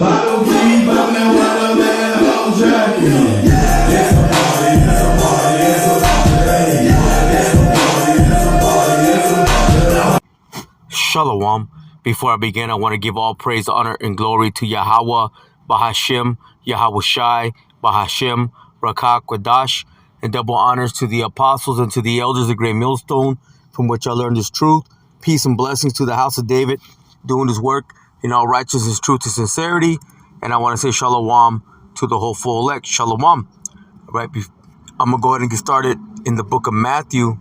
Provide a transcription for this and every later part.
Bottle free, bubbling water, man, I'm jacking. It's a party, it's a party, it's a party. It's a party, it's a party, it's a party. Shalom. Before I begin, I want to give all praise, honor, and glory to Yahweh, Bahashim, Yahweh Shai, Bahashim, Rakak, Quadash, and double honors to the apostles and to the elders of Great Millstone, from which I learned this truth. Peace and blessings to the house of David, doing his work in all righteousness, truth, and sincerity. And I want to say shalom to the whole full elect. Shalom. All right, I'm going to go ahead and get started in the book of Matthew.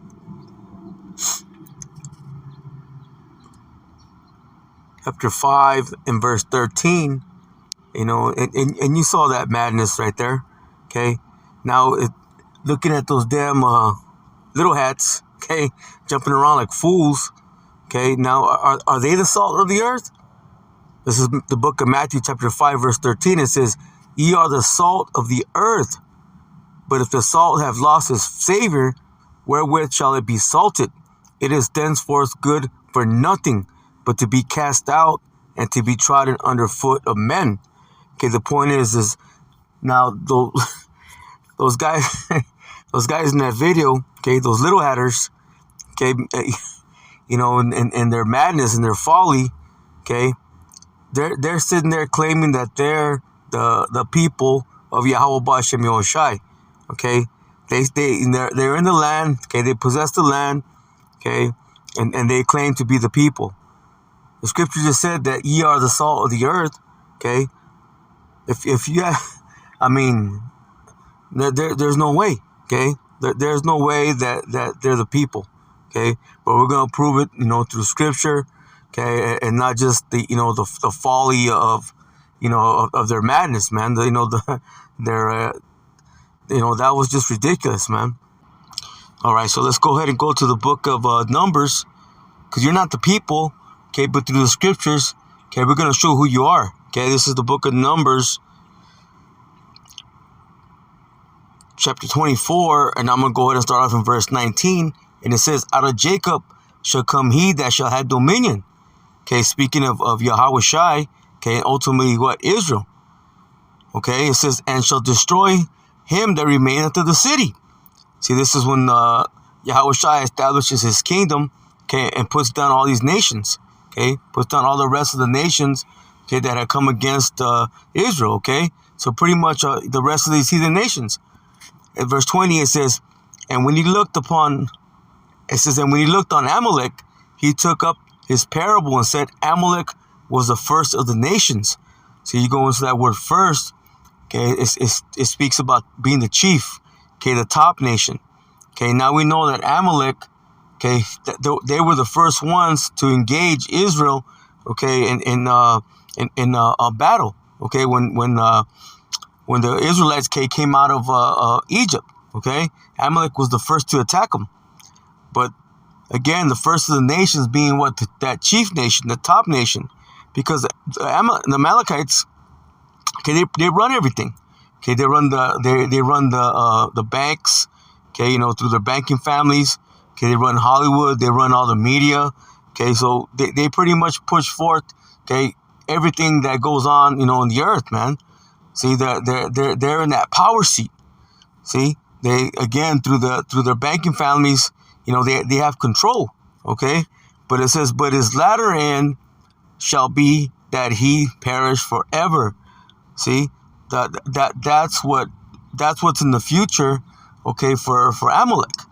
Chapter 5 and verse 13, and you saw that madness right there, okay? Now, looking at those damn little hats, okay, jumping around like fools, okay? Now, are they the salt of the earth? This is the book of Matthew, chapter 5, verse 13. It says, "Ye are the salt of the earth, but if the salt have lost its savor, wherewith shall it be salted? It is thenceforth good for nothing, but to be cast out and to be trodden under foot of men." Okay, the point is now those guys, those guys in that video, okay, those little hatters, okay, and their madness and their folly, okay, they're sitting there claiming that they're the people of Yahweh Ba'Shem Yahushai, okay, they're in the land, okay, they possess the land, okay, and they claim to be the people. The scripture just said that ye are the salt of the earth, okay? If you have, there's no way, okay? There's no way that they're the people, okay? But we're going to prove it, through scripture, okay? And not just the folly of their madness, man. That was just ridiculous, man. All right, so let's go ahead and go to the book of Numbers, because you're not the people. Okay, but through the scriptures, okay, we're going to show who you are. Okay, this is the book of Numbers, chapter 24, and I'm going to go ahead and start off in verse 19. And it says, "Out of Jacob shall come he that shall have dominion." Okay, speaking of Yahweh Shai, okay, and ultimately what? Israel. Okay, it says, "And shall destroy him that remaineth of the city." See, this is when Yahweh Shai establishes his kingdom, okay, and puts down all these nations. Okay, puts down all the rest of the nations, okay, that had come against Israel, okay? So pretty much the rest of these heathen nations. In verse 20, it says, and when he looked on Amalek, he took up his parable and said, Amalek was the first of the nations. So you go into that word first, okay, it speaks about being the chief, okay, the top nation. Okay, now we know that Amalek, okay, they were the first ones to engage Israel, okay, in a battle, okay, when the Israelites came out of Egypt, okay, Amalek was the first to attack them. But again, the first of the nations being what? That chief nation, the top nation, because the Amalekites, okay, they run everything, okay, they run the banks, okay, through their banking families. Okay, they run Hollywood, they run all the media. Okay, so they pretty much push forth, okay, everything that goes on, in the earth, man. See, they're in that power seat. See, they again through their banking families, they have control. Okay, but it says, but his latter end shall be that he perish forever. See, that's what's in the future. Okay, for Amalek.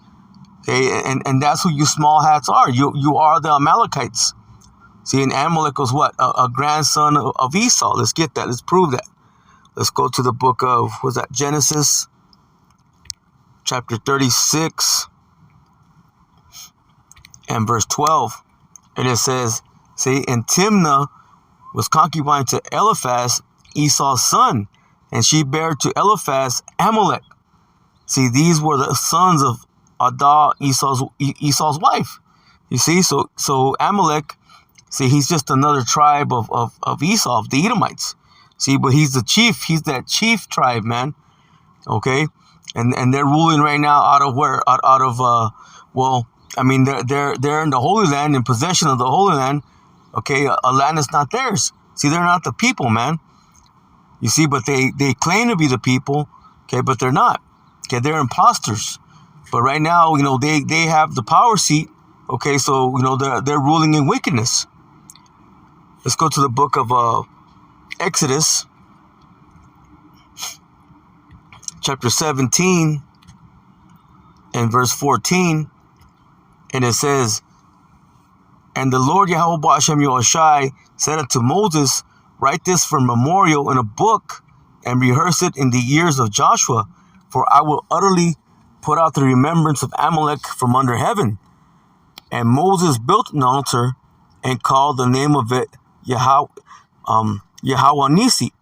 Okay, and that's who you small hats are. You are the Amalekites. See, and Amalek was what? A grandson of Esau. Let's get that. Let's prove that. Let's go to the book of, Genesis, chapter 36, and verse 12. And it says, see, and Timnah was concubine to Eliphaz, Esau's son, and she bare to Eliphaz Amalek. See, these were the sons of Adah, Esau's wife. You see, so Amalek, see, he's just another tribe of Esau, of the Edomites. See, but he's the chief. He's that chief tribe, man. Okay, and they're ruling right now out of where? Out of they're in the Holy Land, in possession of the Holy Land. Okay, a land that's not theirs. See, they're not the people, man. You see, but they claim to be the people, okay, but they're not. Okay, they're imposters. But right now, they have the power seat, okay, so, they're ruling in wickedness. Let's go to the book of Exodus, chapter 17 and verse 14, and it says, "And the Lord Yahweh Ba'ashem Yahushai said unto Moses, Write this for memorial in a book, and rehearse it in the ears of Joshua, for I will utterly put out the remembrance of Amalek from under heaven." And Moses built an altar and called the name of it Yahweh Nisi.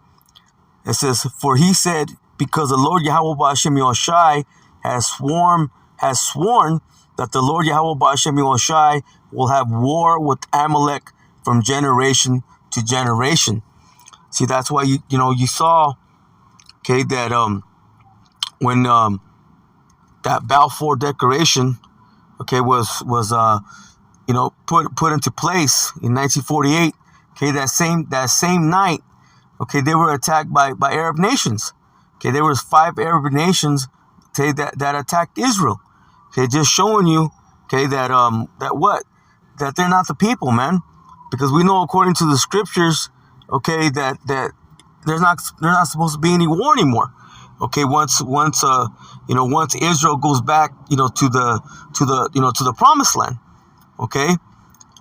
It says, "For he said, because the Lord Yahweh Ba'ashem Yahushai has sworn that the Lord Yahweh Ba'ashem Yahushai will have war with Amalek from generation to generation." See, that's why you saw, okay, that when that Balfour Declaration, okay, was put into place in 1948. Okay, that same night, okay, they were attacked by Arab nations. Okay, there was 5 Arab nations, okay, that attacked Israel. Okay, just showing you, okay, that they're not the people, man, because we know according to the scriptures, okay, that there's not supposed to be any war anymore. Okay, once Israel goes back, to the promised land. Okay,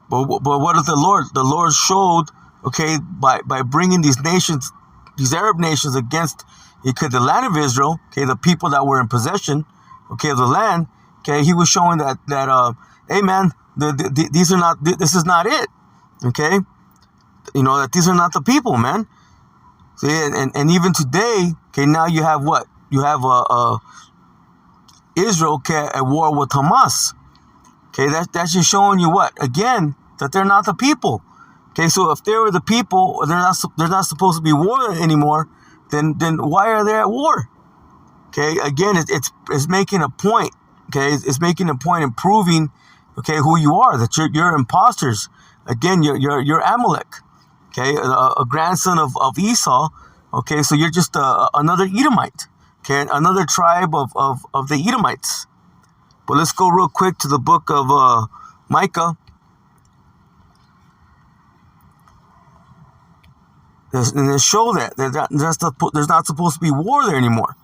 but what did the Lord showed, okay, by bringing these nations, these Arab nations against, the land of Israel, okay, the people that were in possession, okay, of the land, okay, he was showing that hey man, these are not, this is not it, okay, that these are not the people, man. See, and even today, okay, now you have what? You have Israel, okay, at war with Hamas. Okay, that's just showing you what? Again, that they're not the people. Okay, so if they were the people, they're not supposed to be war anymore. Then why are they at war? Okay, again, it's making a point. Okay, it's making a point in proving, okay, who you are. That you're imposters. Again, you're Amalek. Okay, a grandson of Esau. Okay, so you're just another Edomite. Okay, another tribe of the Edomites. But let's go real quick to the book of Micah. And they show that there's not supposed to be war there anymore.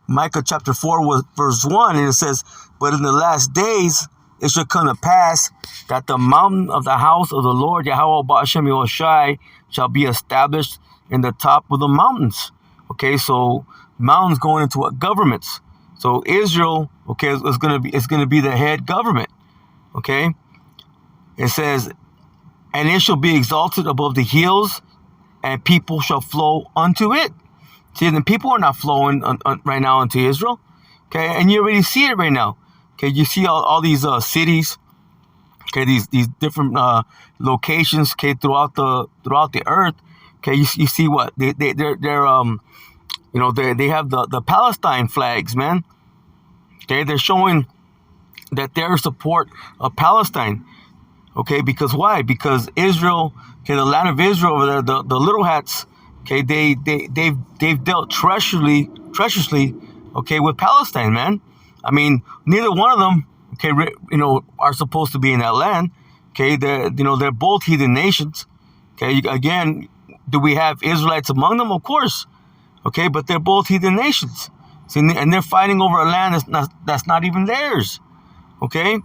Micah chapter 4 verse 1, and it says, "But in the last days it shall come to pass that the mountain of the house of the Lord Yahweh Ba'ashem Yahushai shall be established in the top of the mountains." Okay, so mountains going into what? Governments. So Israel, okay, is going to be the head government. Okay, it says, "And it shall be exalted above the hills, and people shall flow unto it." See, the people are not flowing right now into Israel. Okay, and you already see it right now. Okay, you see all these cities. Okay, these different locations. Okay, throughout the earth. Okay, you see what they're they have the Palestine flags, man. Okay, they're showing that they're support of Palestine. Okay, because why? Because Israel, okay, the land of Israel over there, the little hats, okay, they've dealt treacherously, okay, with Palestine, man. I mean, neither one of them, okay, are supposed to be in that land. Okay, they're both heathen nations. Okay, again, do we have Israelites among them? Of course. Okay, but they're both heathen nations. See, and they're fighting over a land that's not even theirs. Okay.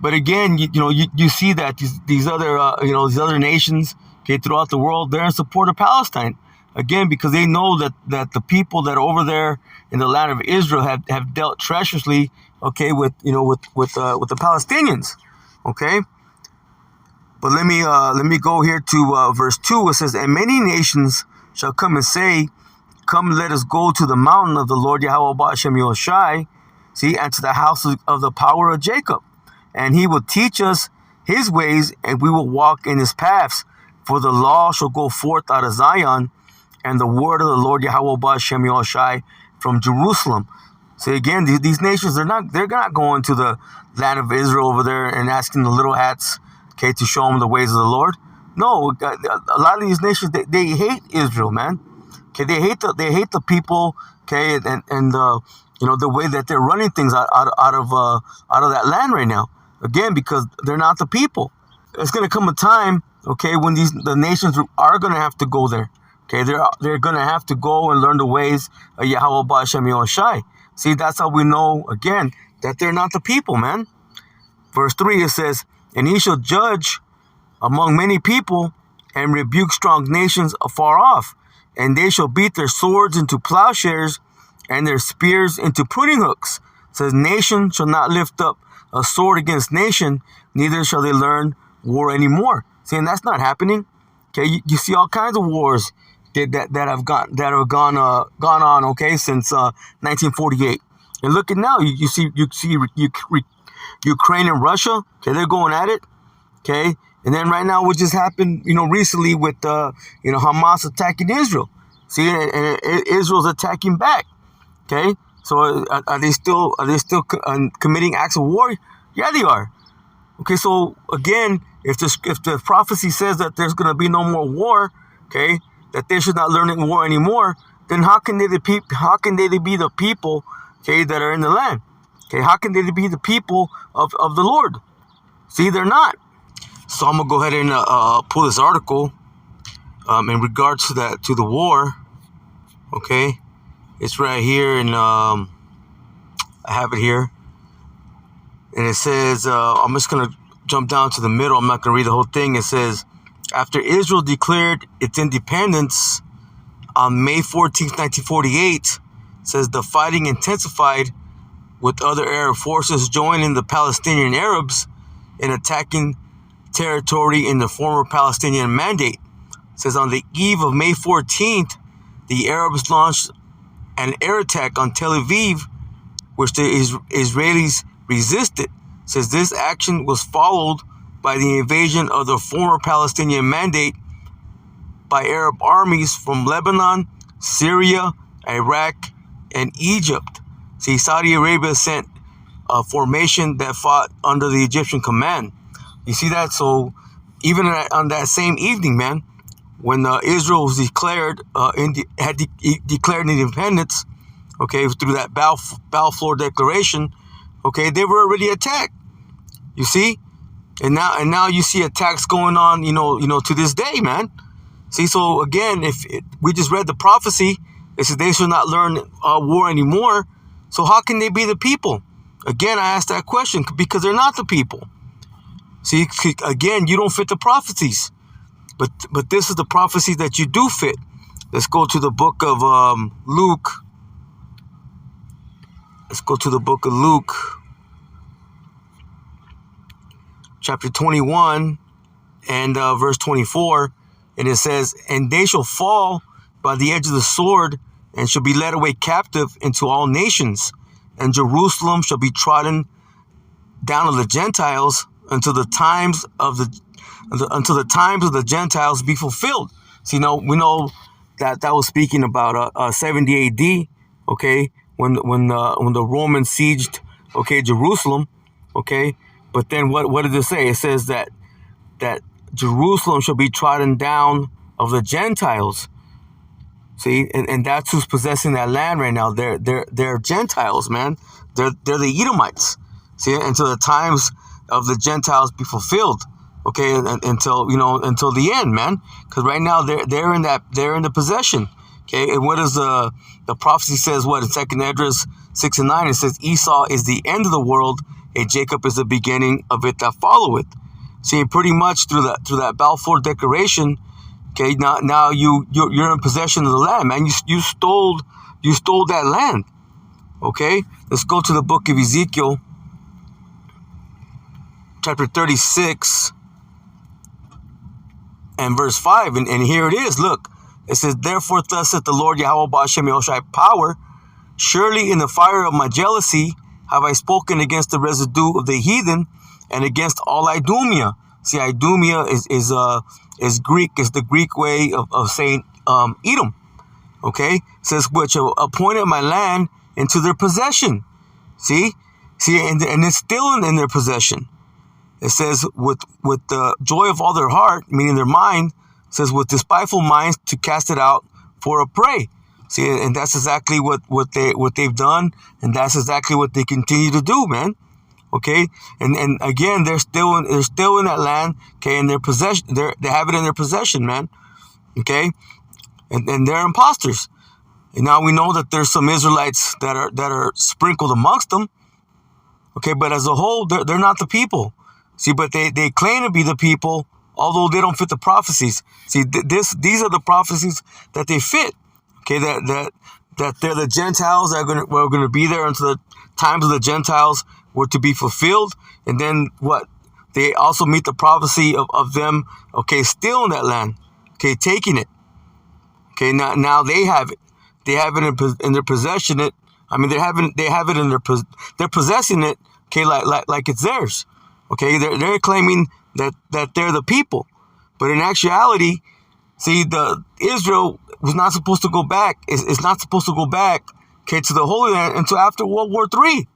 But again, you see that these other nations, okay, throughout the world, they're in support of Palestine. Again, because they know that the people that are over there in the land of Israel have dealt treacherously, okay, with the Palestinians. Okay. But let me go here to verse 2. It says, "And many nations shall come and say, Come, let us go to the mountain of the Lord Yahweh Ba'ashem Yahushai, see, and to the house of the power of Jacob. And he will teach us his ways, and we will walk in his paths. For the law shall go forth out of Zion, and the word of the Lord Yahweh Ba'ashem Yahushai from Jerusalem." See, again, these nations, they're not going to the land of Israel over there and asking the little hats, okay, to show them the ways of the Lord. No, a lot of these nations, they hate Israel, man. Okay, they hate the people. Okay, and the way that they're running things out of that land right now. Again, because they're not the people. It's gonna come a time, okay, when the nations are gonna have to go there. Okay, they're gonna have to go and learn the ways of Yahweh Ba'Shem Yahushai. See, that's how we know again that they're not the people, man. Verse 3, it says, "And he shall judge among many people and rebuke strong nations afar off, and they shall beat their swords into plowshares and their spears into pruning hooks." It says, "Nation shall not lift up a sword against nation, neither shall they learn war anymore." See, and that's not happening. Okay, you see all kinds of wars that have gone on. Okay, since 1948, and look at now. You see Ukraine and Russia. Okay, they're going at it. Okay, and then right now, what just happened? Recently with Hamas attacking Israel. See, and Israel's attacking back. Okay, so are they still committing acts of war? Yeah, they are. Okay, so again, if the prophecy says that there's going to be no more war, okay, that they should not learn war anymore, then how can they be the people, okay, that are in the land? Okay, how can they be the people of the Lord? See, they're not. So I'm gonna go ahead and pull this article in regards to the war. Okay, it's right here, and I have it here, and it says I'm just gonna jump down to the middle. I'm not gonna read the whole thing. It says, after Israel declared its independence on May 14th, 1948, says the fighting intensified, with other Arab forces joining the Palestinian Arabs in attacking territory in the former Palestinian Mandate. It says on the eve of May 14th, the Arabs launched an air attack on Tel Aviv, which the Israelis resisted. It says this action was followed by the invasion of the former Palestinian Mandate by Arab armies from Lebanon, Syria, Iraq, and Egypt. See, Saudi Arabia sent a formation that fought under the Egyptian command. You see that? So even on that same evening, man, when Israel was declared declared independence, okay, through that Balfour Declaration, okay, they were already attacked. You see, and now you see attacks going on, to this day, man. See, so again, we just read the prophecy, it says they should not learn war anymore. So how can they be the people? Again, I ask that question because they're not the people. See, again, you don't fit the prophecies, but this is the prophecy that you do fit. Let's go to the book of Luke. Let's go to the book of Luke, chapter 21 and verse 24. And it says, "And they shall fall by the edge of the sword, and shall be led away captive into all nations, and Jerusalem shall be trodden down of the Gentiles until the times of the Gentiles be fulfilled." See, we know that was speaking about 70 AD, okay, when the Romans sieged, okay, Jerusalem, okay. But then what did it say? It says that Jerusalem shall be trodden down of the Gentiles. See, and that's who's possessing that land right now. They're Gentiles, man. They're the Edomites. See, until the times of the Gentiles be fulfilled. Okay, until the end, man. Because right now they're in the possession. Okay, and what is the prophecy says? What in 2nd Esdras 6 and 9? It says Esau is the end of the world, and Jacob is the beginning of it that followeth. See, pretty much through that Balfour Declaration. Okay, now you're in possession of the land, man. You stole that land. Okay, let's go to the book of Ezekiel, chapter 36 and verse 5, and here it is. Look, it says, "Therefore thus saith the Lord Yahweh Ba'Shem Yahushai power, surely in the fire of my jealousy have I spoken against the residue of the heathen and against all Idumea." See, Idumea is Greek, is the Greek way of saying Edom. Okay, it says, "Which appointed my land into their possession." See, and it's still in their possession. It says, with the joy of all their heart, meaning their mind, it says, with despiteful minds to cast it out for a prey. See, and that's exactly what they've done, and that's exactly what they continue to do, man. Okay, and again, they're still in that land. Okay, in their possession, they have it in their possession, man. Okay, and they're imposters. And now we know that there's some Israelites that are sprinkled amongst them. Okay, but as a whole, they're not the people. See, but they claim to be the people, although they don't fit the prophecies. See, these are the prophecies that they fit. Okay, that they're the Gentiles that are going to be there until the times of the Gentiles were to be fulfilled. And then what? They also meet the prophecy of them, okay, still in that land, okay, taking it. Okay, now they have it. They have it in their possession. They have it in they're possessing it, okay, like it's theirs. Okay, they're claiming that they're the people. But in actuality, see, Israel was not supposed to go back. It's not supposed to go back, okay, to the Holy Land until after World War III.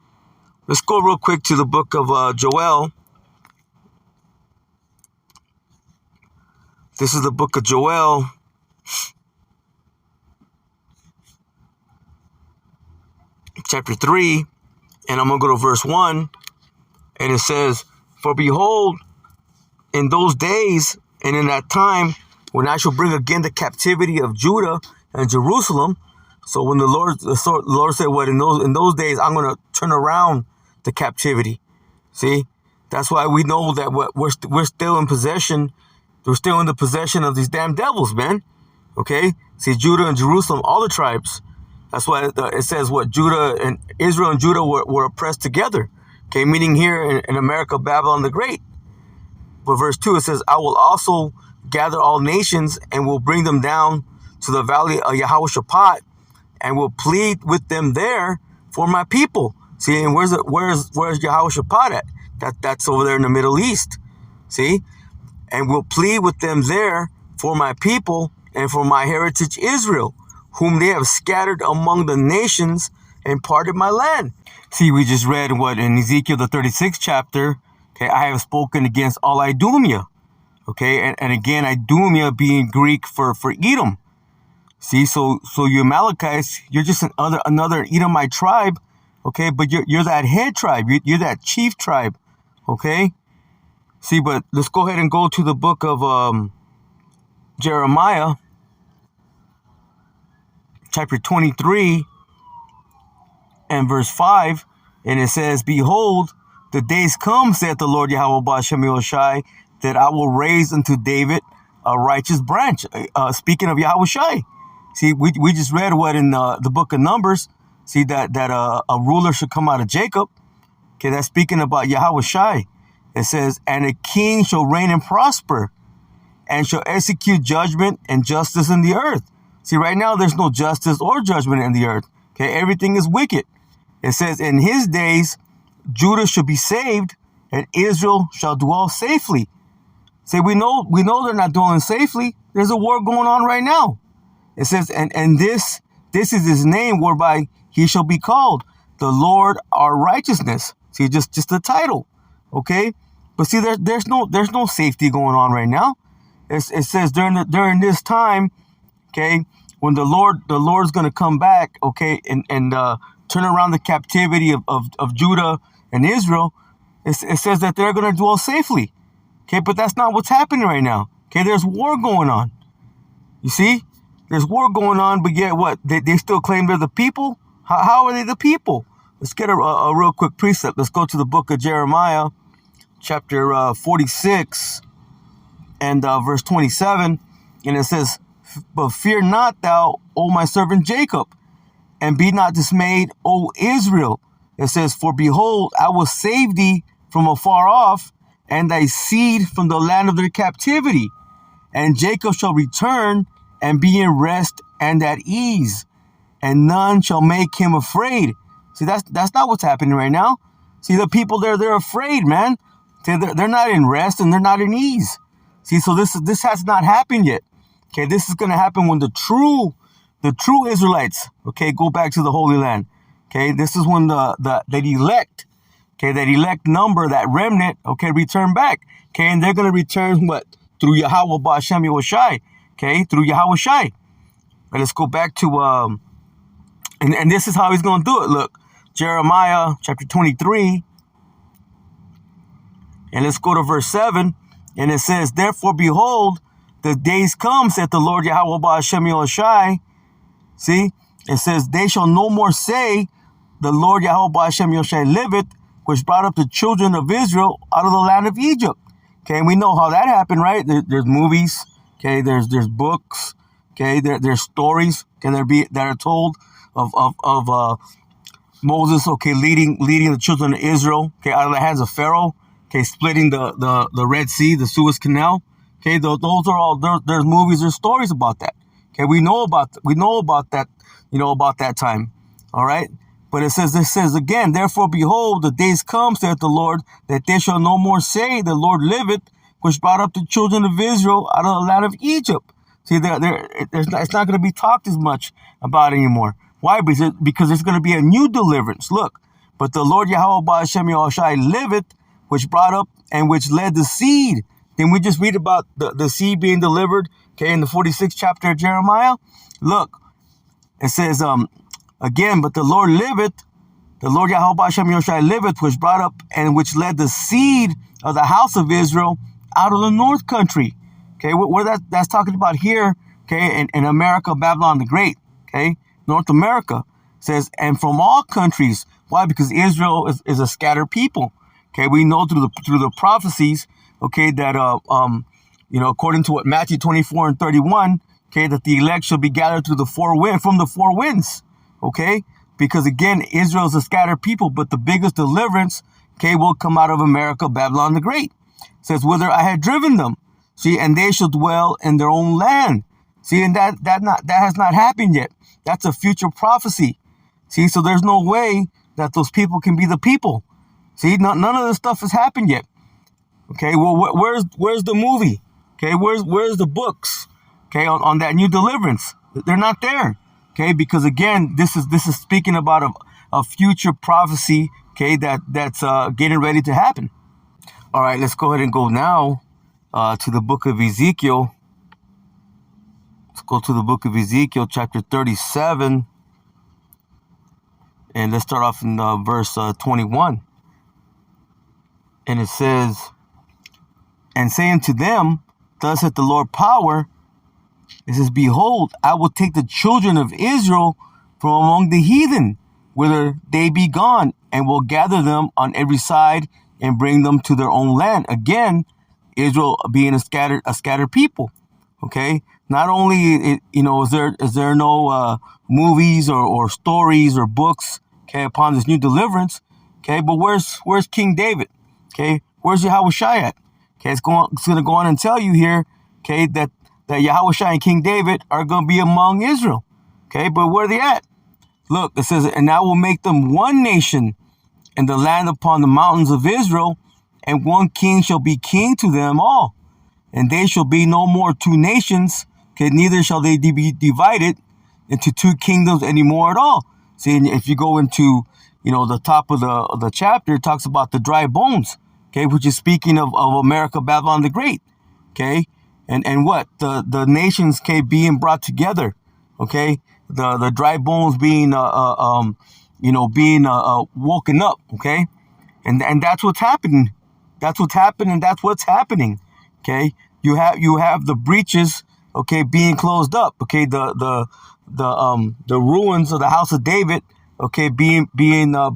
Let's go real quick to the book of Joel. This is the book of Joel. Chapter 3. And I'm going to go to verse 1. And it says, "For behold, in those days and in that time, when I shall bring again the captivity of Judah and Jerusalem." So when the Lord said, "What in those days I'm going to turn around the captivity." See, that's why we know that we're still in possession. We're still in the possession of these damn devils, man. Okay, see, Judah and Jerusalem, all the tribes. That's why it says what Israel and Judah were oppressed together. Okay, meaning here in America, Babylon the Great. But verse 2, it says, "I will also gather all nations and will bring them down to the valley of Jehoshaphat and will plead with them there for my people." See, and where's Jehoshaphat at? That's over there in the Middle East. See? "And will plead with them there for my people and for my heritage Israel, whom they have scattered among the nations and parted my land." See, we just read what in Ezekiel the 36th chapter, okay, "I have spoken against all Idumea." Okay, and again, Idumea being Greek for Edom. See, so you Amalekites, you're just another Edomite tribe, okay, but you're that head tribe, you're that chief tribe, okay. See, but let's go ahead and go to the book of Jeremiah, chapter 23 and verse 5, and it says, "Behold, the days come, saith the Lord Yahweh Ba'ashem Yahushai, that I will raise unto David a righteous branch." Speaking of Yahushai. See, we just read what in the book of Numbers. See, that a ruler should come out of Jacob. Okay, that's speaking about Yahushai. It says, "And a king shall reign and prosper, and shall execute judgment and justice in the earth." See, right now there's no justice or judgment in the earth. Okay, everything is wicked. It says, "In his days Judah shall be saved, and Israel shall dwell safely." See, we know they're not dwelling safely. There's a war going on right now. It says, and this is his name whereby he shall be called, the Lord our righteousness. See, just the title. Okay, but see, there's no safety going on right now. It says during this time, okay, when the Lord's going to come back, okay, and turn around the captivity of Judah and Israel. It says that they're going to dwell safely. Okay, but that's not what's happening right now. Okay, there's war going on. You see, there's war going on, but yet what? They still claim they're the people. How are they the people? Let's get a real quick precept. Let's go to the book of Jeremiah, chapter 46 and verse 27. And it says, "But fear not thou, O my servant Jacob, and be not dismayed, O Israel." It says, "For behold, I will save thee from afar off, and thy seed from the land of their captivity. And Jacob shall return and be in rest and at ease, and none shall make him afraid." See, that's not what's happening right now. See, the people there, they're afraid, man. They're not in rest and they're not in ease. See, so this has not happened yet. Okay, this is going to happen when the true Israelites, okay, go back to the Holy Land. Okay, this is when that elect, okay, that elect number, that remnant, okay, return back. Okay, and they're going to return what? Through Yahweh Ba'ashem Yahushai. Okay, through Yahushai. Right, let's go back to and this is how he's going to do it. Look, Jeremiah chapter 23, and let's go to verse 7, and it says, "Therefore, behold, the days come, saith the Lord Yahweh Ba'ashem Yahushai." See, it says, "They shall no more say, the Lord Yahweh Ba'ashem Yahushai liveth, which brought up the children of Israel out of the land of Egypt." Okay, and we know how that happened, right? There's movies, okay, there's books, okay, there's stories, can there be that are told of Moses, okay, leading the children of Israel, okay, out of the hands of Pharaoh, okay, splitting the Red Sea, the Suez Canal, okay, those are all there's movies, there's stories about that, okay, we know about that, about that time, all right. But it says again, "Therefore, behold, the days come, saith the Lord, that they shall no more say, the Lord liveth, which brought up the children of Israel out of the land of Egypt." See, it's not going to be talked as much about anymore. Why? Because there's going to be a new deliverance. Look, "But the Lord Yahweh Ba'ashem Yahushai liveth, which brought up and which led the seed." Then we just read about the seed being delivered, okay, in the 46th chapter of Jeremiah. Look, it says, again, "But the Lord liveth, the Lord Yahweh Ba'ashem Yahushai liveth, which brought up and which led the seed of the house of Israel out of the north country." Okay, where that's talking about here, okay, in America, Babylon the Great, okay, North America. It says, "And from all countries." Why? Because Israel is a scattered people. Okay, we know through the prophecies, okay, that according to what Matthew 24 and 31, okay, that the elect shall be gathered through from the four winds. Okay, because again, Israel is a scattered people, but the biggest deliverance, okay, will come out of America, Babylon the Great. It says, "Whither I had driven them, see, and they shall dwell in their own land." See, and that has not happened yet. That's a future prophecy. See, so there's no way that those people can be the people. See, none of this stuff has happened yet. Okay, well, where's the movie? Okay, where's the books? Okay, on that new deliverance, they're not there. Okay, because again, this is speaking about a future prophecy. Okay, that's getting ready to happen. All right, let's go ahead and go now to the book of Ezekiel. Let's go to the book of Ezekiel, chapter 37, and let's start off in verse 21. And it says, "And say unto them, thus saith the Lord power." It says, "Behold, I will take the children of Israel from among the heathen, whither they be gone, and will gather them on every side and bring them to their own land." Again, Israel being a scattered people. Okay, not only is there no movies or stories or books, okay, upon this new deliverance, okay, but where's King David? Okay, where's Yahushua at? Okay, it's going to go on and tell you here, okay, that Yahushua and King David are going to be among Israel. Okay, but where are they at? Look, it says, "And I will make them one nation in the land upon the mountains of Israel, and one king shall be king to them all. And they shall be no more two nations, okay, neither shall they be divided into two kingdoms anymore at all." See, if you go into, the top of the chapter, it talks about the dry bones, okay, which is speaking of America, Babylon the Great, okay, and what the nations, okay, being brought together, okay, the dry bones being being woken up, okay, and that's what's happening. That's what's happening. That's what's happening. Okay, you have the breaches, okay, being closed up. Okay, the ruins of the house of David, okay, being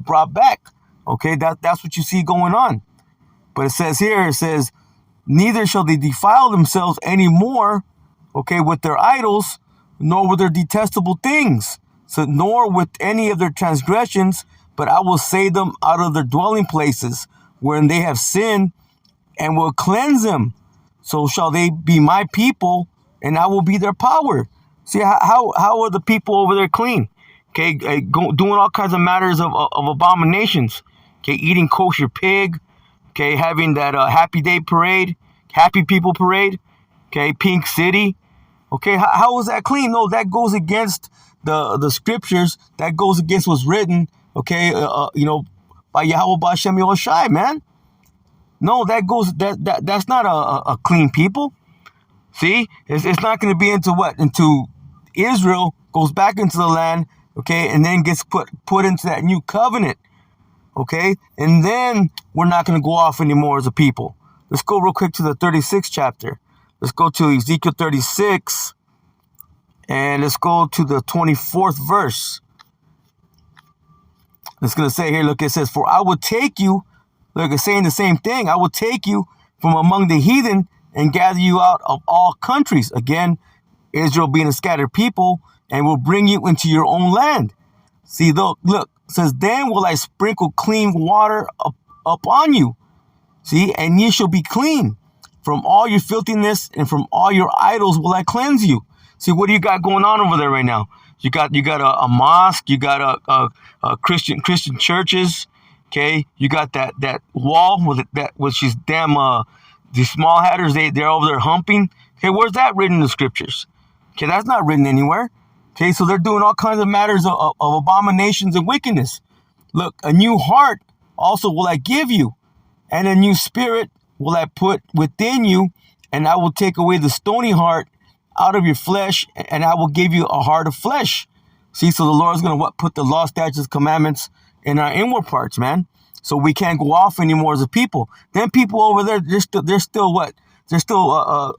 brought back. Okay, that's what you see going on. But it says here, "Neither shall they defile themselves any more, okay, with their idols, nor with their detestable things, so nor with any of their transgressions, but I will save them out of their dwelling places, wherein they have sinned, and will cleanse them. So shall they be my people, and I will be their power." See, how are the people over there clean? Okay, doing all kinds of matters of abominations. Okay, eating kosher pig. Okay, having that Happy Day parade, Happy People parade. Okay, Pink City. Okay, how is that clean? No, that goes against the scriptures. That goes against what's written. Okay, by Yahweh Ba'ashem Yahushai, man. No, that's not a clean people. See, it's not going to be into what? Into Israel goes back into the land, okay, and then gets put into that new covenant, okay? And then we're not going to go off anymore as a people. Let's go real quick to the 36th chapter. Let's go to Ezekiel 36, and let's go to the 24th verse. It's going to say here, look, it says, for I will take you, look, it's saying the same thing. I will take you from among the heathen and gather you out of all countries. Again, Israel being a scattered people, and will bring you into your own land. See, look, it says, then will I sprinkle clean water upon you. See, and ye shall be clean. From all your filthiness and from all your idols will I cleanse you. See, what do you got going on over there right now? You got a mosque, you got a Christian churches, okay? You got that wall with these damn these small hatters, they're over there humping. Okay, where's that written in the scriptures? Okay, that's not written anywhere. Okay, so they're doing all kinds of matters of abominations and wickedness. Look, a new heart also will I give you, and a new spirit will I put within you, and I will take away the stony heart out of your flesh, and I will give you a heart of flesh. See, so the Lord's going to put the law, statutes, commandments in our inward parts, man. So we can't go off anymore as a people. Then people over there, they're still what? They're still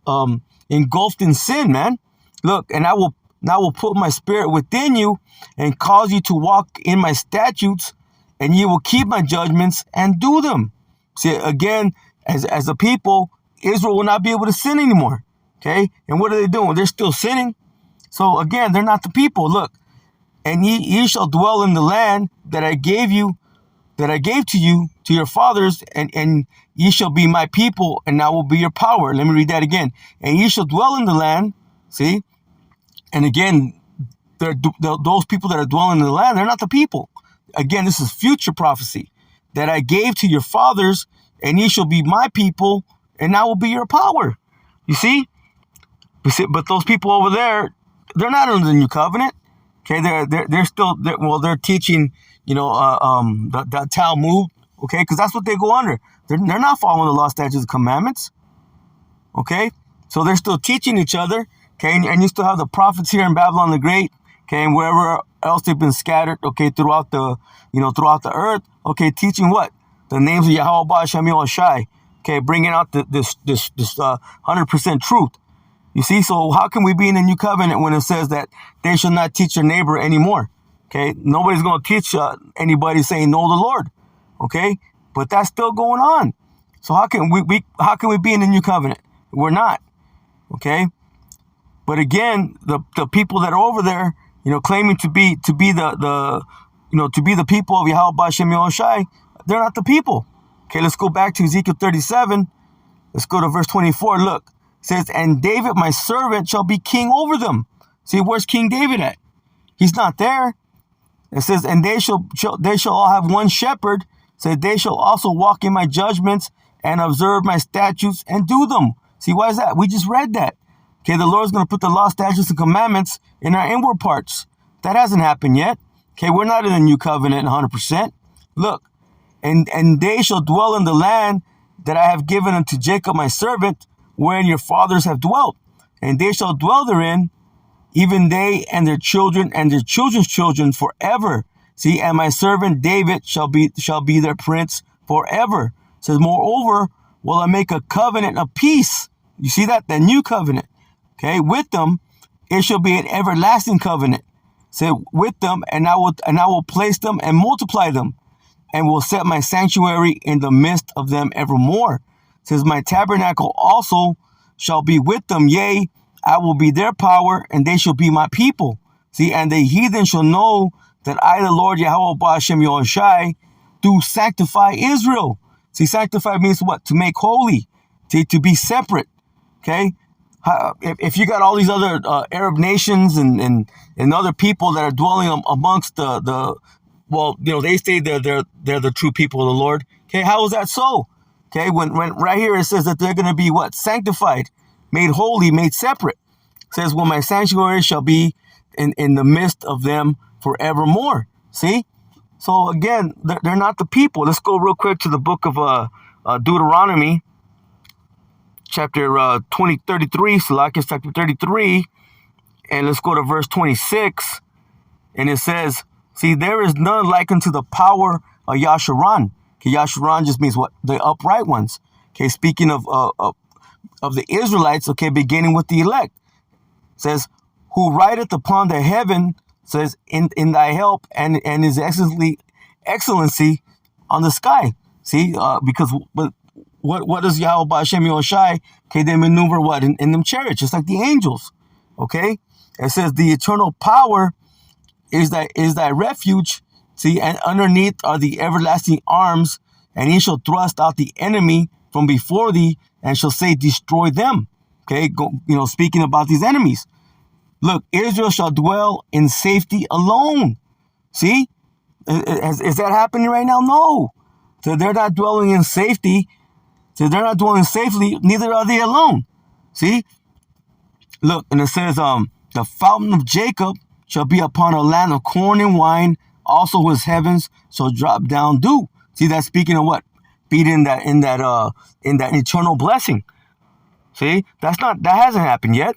engulfed in sin, man. Look, and I will put my spirit within you and cause you to walk in my statutes, and you will keep my judgments and do them. See, again, as a people, Israel will not be able to sin anymore. Okay, and what are they doing? They're still sinning. So again, they're not the people. Look, and ye shall dwell in the land that I gave to you, to your fathers, and ye shall be my people, and I will be your power. Let me read that again. And ye shall dwell in the land. See, and again, those people that are dwelling in the land, they're not the people. Again, this is future prophecy that I gave to your fathers, and ye shall be my people, and I will be your power. You see? But those people over there, they're not under the new covenant. Okay, they're still they're teaching, the Talmud. Okay, because that's what they go under. They're not following the law, statutes, and commandments. Okay, so they're still teaching each other. Okay, and you still have the prophets here in Babylon the Great. Okay, and wherever else they've been scattered. Okay, throughout the earth. Okay, teaching what? The names of Yahweh Shem Shai. Okay, bringing out this 100% truth. You see, so how can we be in the new covenant when it says that they shall not teach their neighbor anymore? Okay, nobody's going to teach anybody saying know the Lord. Okay, but that's still going on. So how can we be in the new covenant? We're not. Okay, but again, the people that are over there, claiming to be the people of Yahweh Shem Shai, they're not the people. Okay, let's go back to Ezekiel 37. Let's go to verse 24. Look. It says, and David, my servant, shall be king over them. See, where's King David at? He's not there. It says, and they shall all have one shepherd. It says, they shall also walk in my judgments and observe my statutes and do them. See, why is that? We just read that. Okay, the Lord's going to put the law, statutes, and commandments in our inward parts. That hasn't happened yet. Okay, we're not in the new covenant 100%. Look, and they shall dwell in the land that I have given unto Jacob my servant, wherein your fathers have dwelt, and they shall dwell therein, even they and their children and their children's children forever. See, and my servant David shall be their prince forever. It says, moreover, will I make a covenant of peace. You see that? The new covenant. Okay, with them, it shall be an everlasting covenant. Say, with them, and I will place them and multiply them, and will set my sanctuary in the midst of them evermore. Says, my tabernacle also shall be with them, yea, I will be their power, and they shall be my people. See, and the heathen shall know that I, the Lord Yahweh Ba'ashem Yahushai, do sanctify Israel. See, sanctify means what? To make holy, to be separate. Okay? If you got all these other Arab nations and other people that are dwelling amongst they say they're the true people of the Lord. Okay, how is that so? Okay, when right here it says that they're going to be what? Sanctified, made holy, made separate. It says, well, my sanctuary shall be in the midst of them forevermore. See? So again, they're not the people. Let's go real quick to the book of Deuteronomy, chapter 33, Salakias chapter 33, And let's go to verse 26. And it says, see, there is none like unto the power of Yasharan. Okay, Yasharan just means what? The upright ones. Okay, speaking of the Israelites, okay, beginning with the elect. It says, who rideth upon the heaven, says, in thy help, and his excellency on the sky. See, because what does Yahweh Ba'Shem Yahushai? Okay, they maneuver what? In them chariots, just like the angels. Okay? It says, the eternal power is thy refuge. See, and underneath are the everlasting arms, and he shall thrust out the enemy from before thee, and shall say, destroy them. Okay, speaking about these enemies. Look, Israel shall dwell in safety alone. See, is that happening right now? No. So they're not dwelling in safety. So they're not dwelling safely, neither are they alone. See? Look, and it says, the fountain of Jacob shall be upon a land of corn and wine, also his heavens shall drop down dew. See, that's speaking of what? Being in that eternal blessing. See, that hasn't happened yet.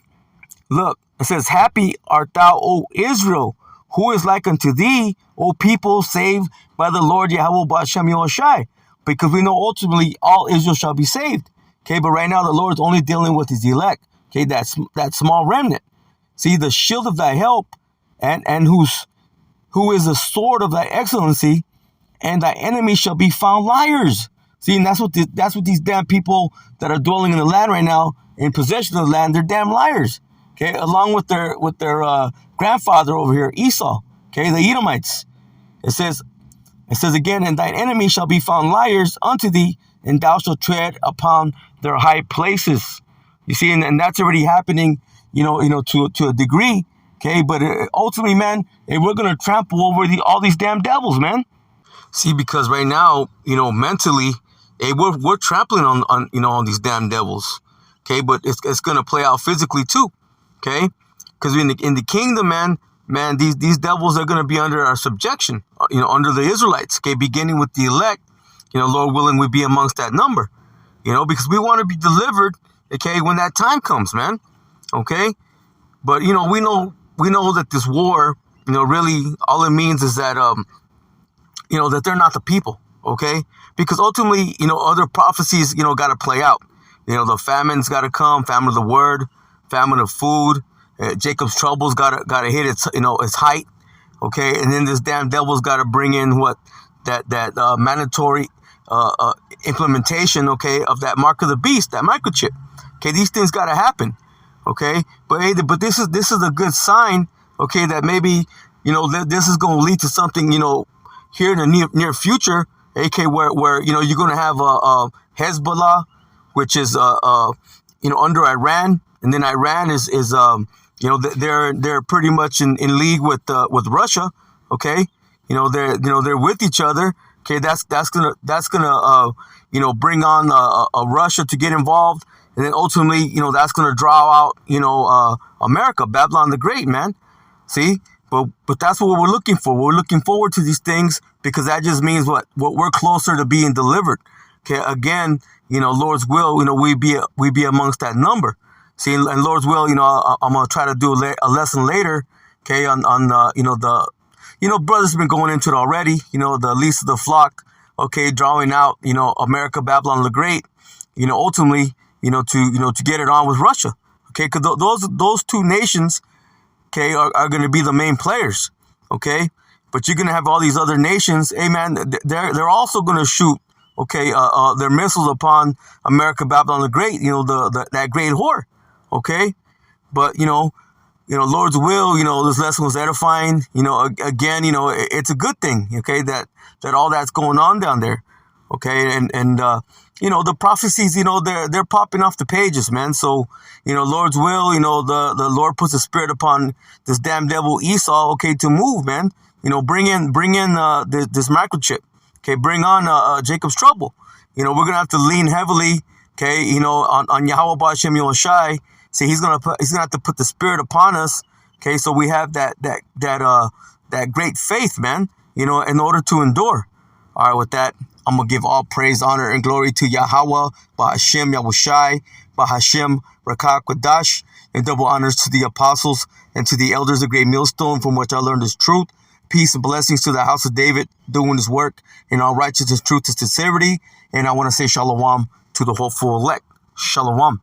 Look, it says, happy art thou, O Israel, who is like unto thee, O people saved by the Lord Yahweh Ba'Shem Yahushai. Because we know ultimately all Israel shall be saved. Okay, but right now the Lord is only dealing with his elect. Okay, that small remnant. See, the shield of thy help, and who is the sword of thy excellency, and thy enemies shall be found liars. See, and that's what these damn people that are dwelling in the land right now, in possession of the land, they're damn liars. Okay, along with their grandfather over here, Esau. Okay, the Edomites. It says again, and thine enemy shall be found liars unto thee, and thou shalt tread upon their high places. You see, and that's already happening, to a degree. Okay, but ultimately, man, we're gonna trample over all these damn devils, man. See, because right now, mentally, we're trampling on these damn devils. Okay, but it's gonna play out physically too. Okay, because in the kingdom, man, these devils are gonna be under our subjection. Under the Israelites. Okay, beginning with the elect. Lord willing, we be amongst that number. Because we want to be delivered. Okay, when that time comes, man. Okay, but we know that this war, really all it means is that that they're not the people. Okay, because ultimately, other prophecies, got to play out. The famine's got to come, famine of the word, famine of food. Jacob's troubles got to hit its its height. Okay, and then this damn devil's got to bring in that mandatory implementation. Okay, of that mark of the beast, that microchip. Okay, these things got to happen. Okay, but this is a good sign. Okay, that maybe this is going to lead to something here in the near future. Okay, where you're going to have Hezbollah, which is under Iran, and then Iran is they're pretty much in league with Russia. Okay, they're with each other. Okay, that's gonna bring on Russia to get involved, and then ultimately that's gonna draw out America, Babylon the Great, man. See, but that's what we're looking for. We're looking forward to these things because that just means what we're closer to being delivered. Okay, again, Lord's will, we be amongst that number. See, and Lord's will, I'm gonna try to do a lesson later. Okay, on brothers have been going into it already. The least of the flock. Okay, drawing out, America, Babylon the Great. Ultimately, to get it on with Russia. Okay, because those two nations, okay, are going to be the main players. Okay, but you're going to have all these other nations. Hey, man, they're also going to shoot. Okay, their missiles upon America, Babylon the Great. That great whore. Okay, but Lord's will, this lesson was edifying. Again, it's a good thing. Okay, that all that's going on down there. Okay, and the prophecies, they're popping off the pages, man. So, Lord's will, the Lord puts a spirit upon this damn devil Esau. Okay, to move, man. Bring in this microchip. Okay, bring on Jacob's trouble. We're gonna have to lean heavily. Okay, on Yahweh Ba'Shem Yahushai. See, he's gonna have to put the spirit upon us. Okay, so we have that great faith, man. In order to endure. All right, with that, I'm gonna give all praise, honor, and glory to Yahweh Ba'Shem Yahushai, Ba'Hashem Rakah Kodash. and double honors to the apostles and to the elders of Great Millstone, from which I learned this truth. Peace and blessings to the house of David, doing his work in all righteousness, truth, and sincerity. And I want to say shalom to the hopeful elect. Shalom.